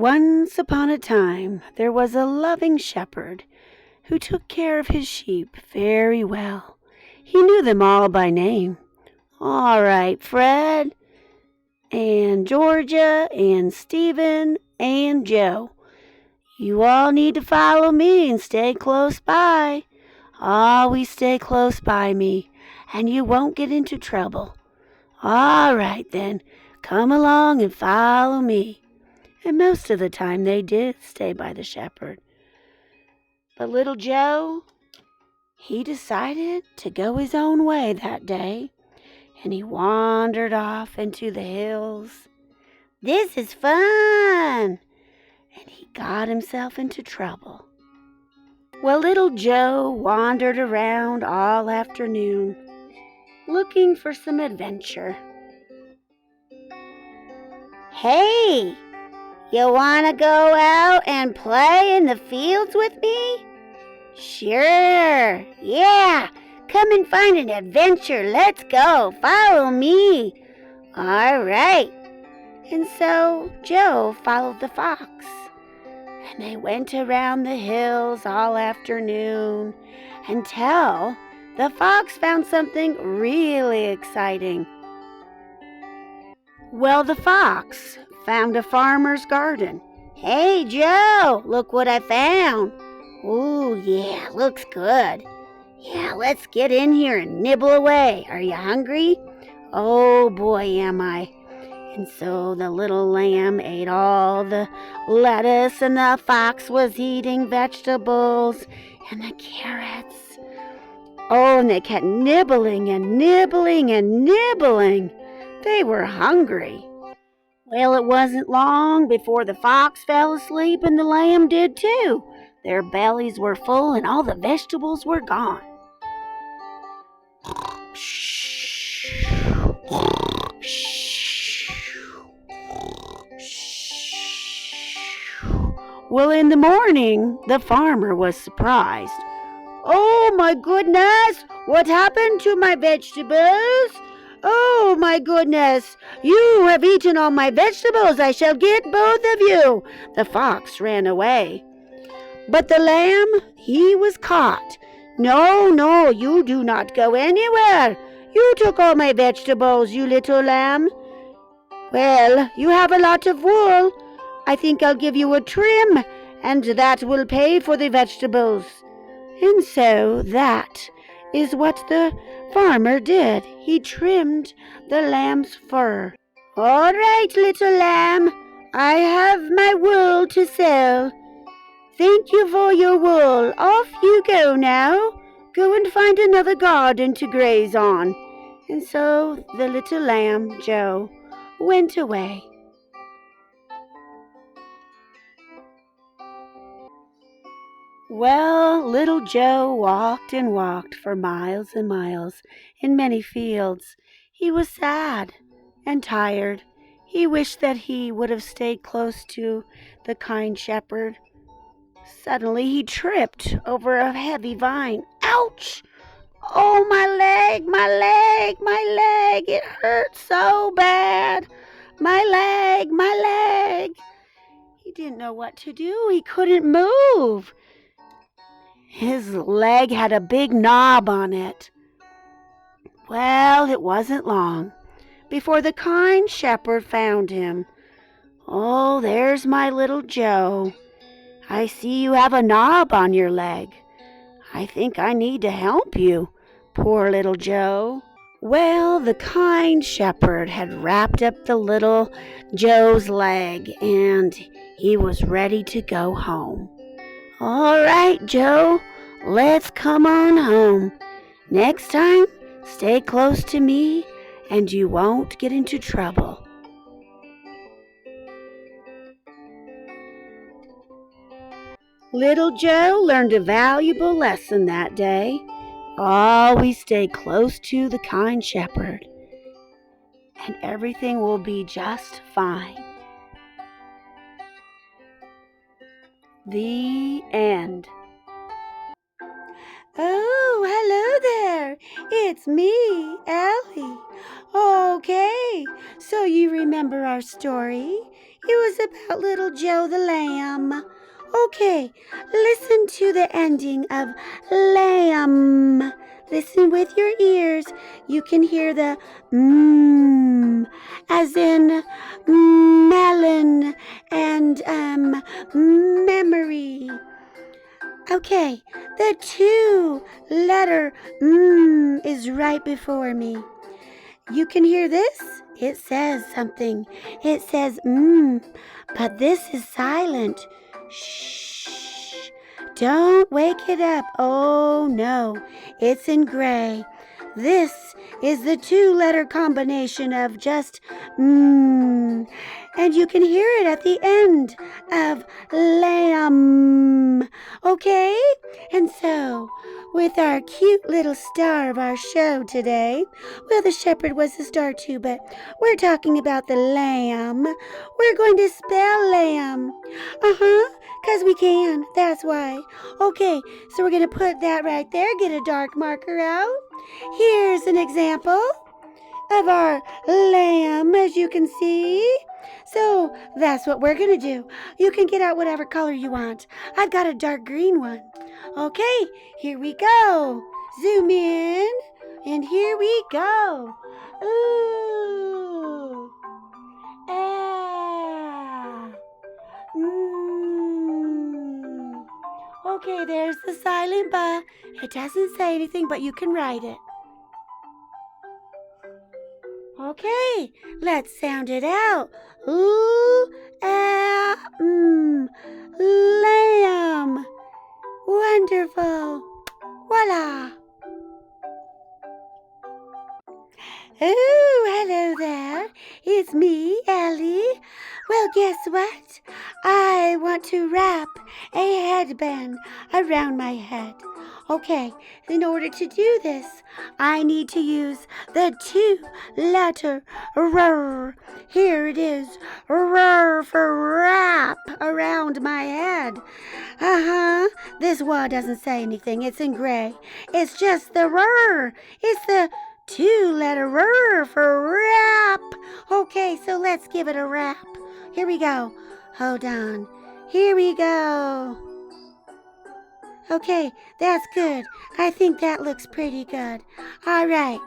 Once upon a time there was a loving shepherd who took care of his sheep very well. He knew them all by name. All right, Fred, and Georgia, and Stephen, and Joe. You all need to follow me and stay close by. Always stay close by me, and you won't get into trouble. All right, then, come along and follow me. And most of the time they did stay by the shepherd. But little Joe, he decided to go his own way that day, and he wandered off into the hills. This is fun! And he got himself into trouble. Well, little Joe wandered around all afternoon, looking for some adventure. Hey! You want to go out and play in the fields with me? Sure, yeah. Come and find an adventure. Let's go. Follow me. All right. And so Joe followed the fox. And they went around the hills all afternoon until the fox found something really exciting. Well, the fox found a farmer's garden. Hey, Joe, look what I found. Ooh, yeah, looks good. Yeah, let's get in here and nibble away. Are you hungry? Oh, boy, am I. And so the little lamb ate all the lettuce, and the fox was eating vegetables and the carrots. Oh, and they kept nibbling and nibbling and nibbling. They were hungry. Well, it wasn't long before the fox fell asleep, and the lamb did too. Their bellies were full and all the vegetables were gone. Well, in the morning, the farmer was surprised. Oh, my goodness! What happened to my vegetables? Oh, my goodness! You have eaten all my vegetables. I shall get both of you. The fox ran away. But the lamb, he was caught. No, you do not go anywhere. You took all my vegetables, you little lamb. Well, you have a lot of wool. I think I'll give you a trim, and that will pay for the vegetables. And so that is what the farmer did. He trimmed the lamb's fur. All right, little lamb, I have my wool to sell. Thank you for your wool. Off you go now. Go and find another garden to graze on. And so the little lamb, Joe, went away. Well, little Joe walked and walked for miles and miles in many fields. He was sad and tired. He wished that he would have stayed close to the kind shepherd. Suddenly he tripped over a heavy vine. Ouch! Oh, my leg, my leg, my leg. It hurts so bad. My leg, my leg. He didn't know what to do. He couldn't move. His leg had a big knob on it. Well, it wasn't long before the kind shepherd found him. Oh, there's my little Joe. I see you have a knob on your leg. I think I need to help you, poor little Joe. Well, the kind shepherd had wrapped up the little Joe's leg, and he was ready to go home. All right, Joe, let's come on home. Next time, stay close to me, and you won't get into trouble. Little Joe learned a valuable lesson that day. Always stay close to the kind shepherd, and everything will be just fine. The end. Oh, hello there. It's me, Ellie. Okay, so you remember remember our story? It was about little Joe the lamb. Okay, listen to the ending of lamb. Listen with your ears. You can hear the as in melon and memory. Okay, the 2-letter is right before me. You can hear this? It says something. It says but this is silent. Shh. Don't wake it up. Oh no, it's in gray. This is the 2-letter combination of just and you can hear it at the end of lamb. Okay? And so, with our cute little star of our show today, well, the shepherd was the star too, but we're talking about the lamb. We're going to spell lamb. Because we can. That's why. Okay, so we're going to put that right there. Get a dark marker out. Here's an example of our lamb, as you can see. So that's what we're going to do. You can get out whatever color you want. I've got a dark green one. Okay, here we go. Zoom in, and here we go. Ooh. Ah. Okay, there's the silent ba. It doesn't say anything, but you can write it. Okay, let's sound it out. Ooh, ah, lamb. Wonderful. Voila. Oh, hello there. It's me, Ellie. Well, guess what? I want to wrap a headband around my head. Okay, in order to do this, I need to use the 2-letter R. Here it is, R for wrap around my head. This word doesn't say anything. It's in gray. It's just the R. It's the 2-letter R for wrap. Okay, so let's give it a wrap. Here we go. Hold on. Here we go. Okay, that's good. I think that looks pretty good. All right,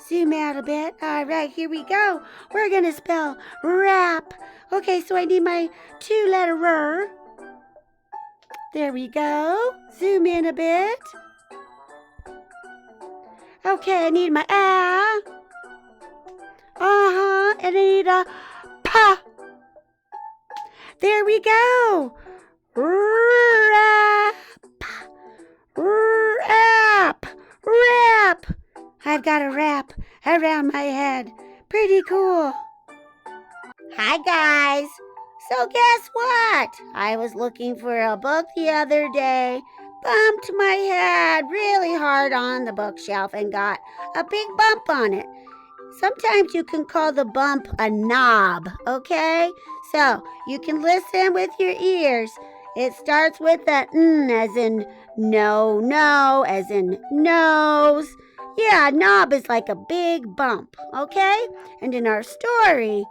zoom out a bit. All right, here we go. We're going to spell wrap. Okay, so I need my 2-letter R. There we go. Zoom in a bit. Okay, I need my ah. And I need a pa. There we go. Wrap. Wrap. Wrap. I've got a wrap around my head. Pretty cool. Hi, guys. So guess what? I was looking for a book the other day, bumped my head really hard on the bookshelf and got a big bump on it. Sometimes you can call the bump a knob, okay? So you can listen with your ears. It starts with the as in no, as in nose. Yeah, a knob is like a big bump, okay? And in our story,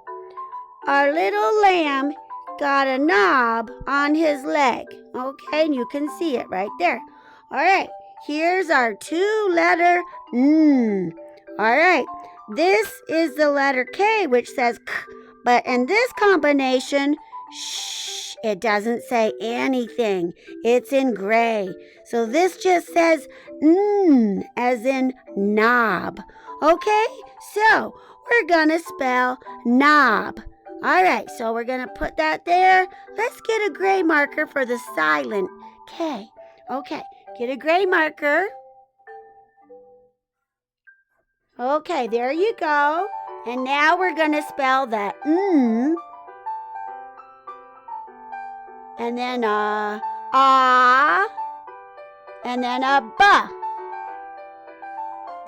our little lamb got a knob on his leg, okay? And you can see it right there. All right, here's our 2-letter All right, this is the letter K, which says K, but in this combination, shh, it doesn't say anything. It's in gray. So this just says as in knob. Okay, so we're gonna spell knob. All right, so we're going to put that there. Let's get a gray marker for the silent K. Okay, get a gray marker. Okay, there you go. And now we're going to spell the and then a and then a B.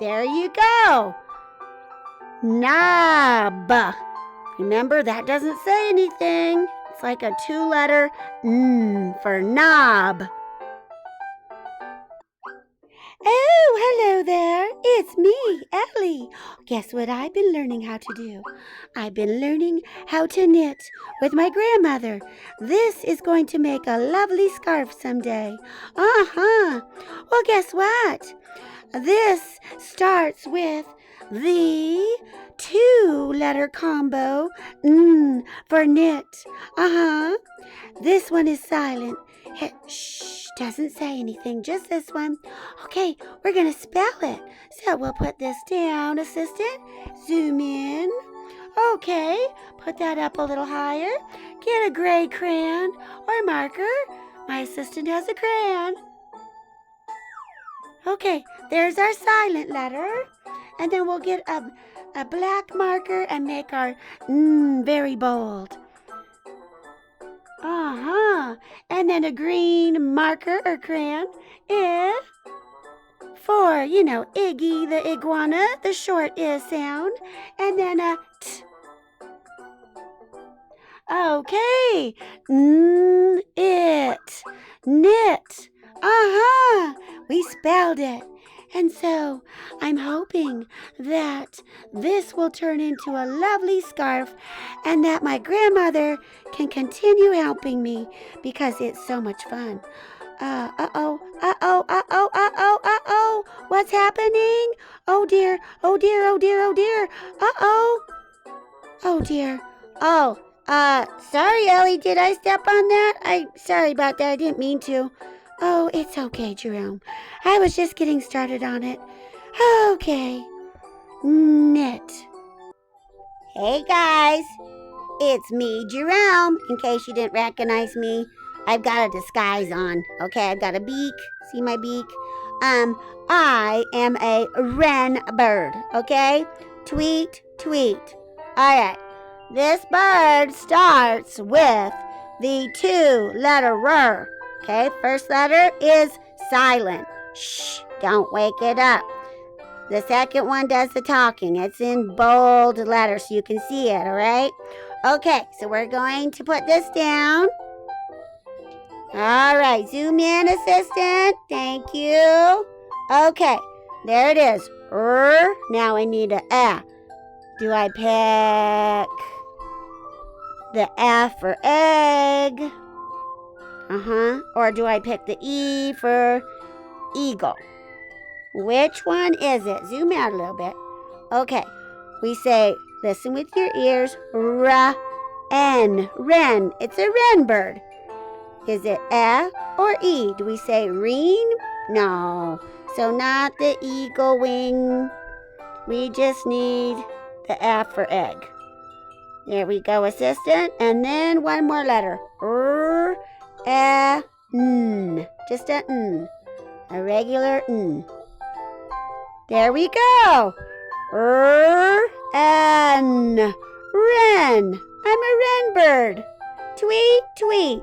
There you go. Knob. Remember, that doesn't say anything. It's like a 2-letter for knob. Oh, Oh, hello there. It's me, Ellie. Guess what I've been learning how to do? I've been learning how to knit with my grandmother. This is going to make a lovely scarf someday. Uh-huh. Well, guess what? This starts with the two-letter combo for knit. Uh-huh. This one is silent. Shh, doesn't say anything, just this one. Okay, we're going to spell it. So we'll put this down, assistant. Zoom in. Okay, put that up a little higher. Get a gray crayon or marker. My assistant has a crayon. Okay, there's our silent letter. And then we'll get a black marker and make our very bold. Uh-huh. And then a green marker or crayon is for, Iggy the iguana, the short I sound. And then a t. Okay. It. Knit. Uh-huh. We spelled it. And so I'm hoping that this will turn into a lovely scarf and that my grandmother can continue helping me because it's so much fun. Uh-oh. What's happening? Oh dear. Uh-oh. Oh dear. Oh, sorry, Ellie. Did I step on that? Sorry about that. I didn't mean to. Oh, it's okay, Jerome. I was just getting started on it. Okay. Knit. Hey, guys. It's me, Jerome, in case you didn't recognize me. I've got a disguise on. Okay, I've got a beak. See my beak? I am a wren bird, okay? Tweet, tweet. All right. This bird starts with the two-letter R. Okay, first letter is silent. Shh, don't wake it up. The second one does the talking. It's in bold letters so you can see it, all right? Okay, so we're going to put this down. All right, zoom in, assistant. Thank you. Okay, there it is. Now I need a F. Do I pick the F for egg? Or do I pick the E for eagle? Which one is it? Zoom out a little bit. Okay. We say, listen with your ears, N, wren. It's a wren bird. Is it F or E? Do we say reen? No. So not the eagle wing. We just need the F for egg. There we go, assistant. And then one more letter. N. Just a N. A regular N. There we go. N. Wren. I'm a wren bird. Tweet, tweet.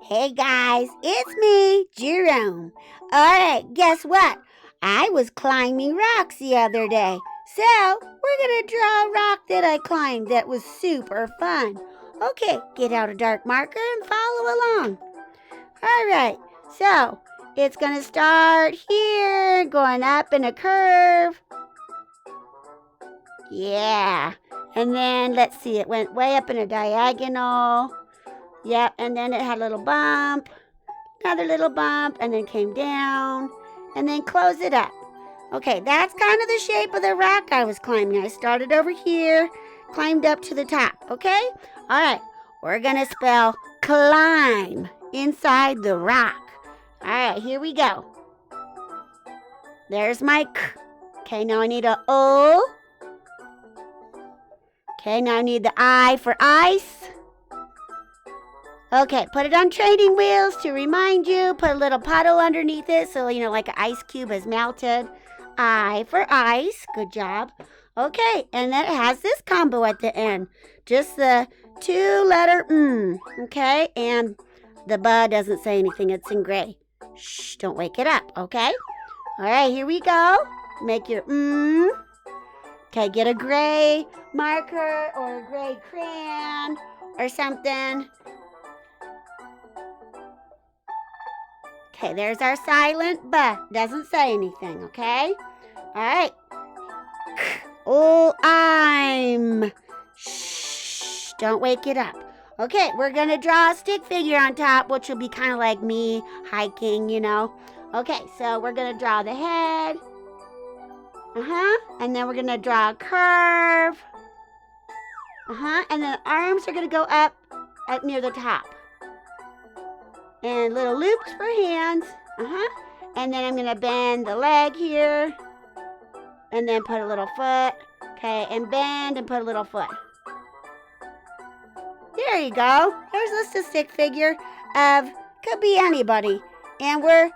Hey guys, it's me, Jerome. Alright, guess what? I was climbing rocks the other day. So, we're going to draw a rock that I climbed that was super fun. Okay, get out a dark marker and follow along. All right, so it's going to start here, going up in a curve. Yeah, and then let's see, it went way up in a diagonal. Yep, and then it had a little bump, another little bump, and then came down, and then close it up. Okay, that's kind of the shape of the rock I was climbing. I started over here, climbed up to the top, okay? All right, we're going to spell climb inside the rock. All right, here we go. There's my K. Okay, now I need a O. Okay, now I need the I for ice. Okay, put it on training wheels to remind you. Put a little puddle underneath it so, like an ice cube has melted. I for ice. Good job. Okay, and then it has this combo at the end. Just the two-letter okay? And the B doesn't say anything. It's in gray. Shh, don't wake it up, okay? All right, here we go. Make your Okay, get a gray marker or a gray crayon or something. Okay, there's our silent B. Doesn't say anything, okay? All right. Oh, I'm. Shh, don't wake it up. Okay, we're going to draw a stick figure on top, which will be kind of like me hiking, you know. Okay, so we're going to draw the head. And then we're going to draw a curve. And then the arms are going to go up near the top. And little loops for hands. And then I'm going to bend the leg here. And then put a little foot. Okay, and bend and put a little foot. There you go. There's just a stick figure of, could be anybody. And we're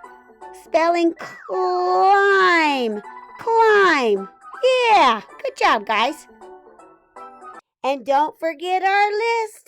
spelling climb. Climb. Yeah, good job, guys. And don't forget our list.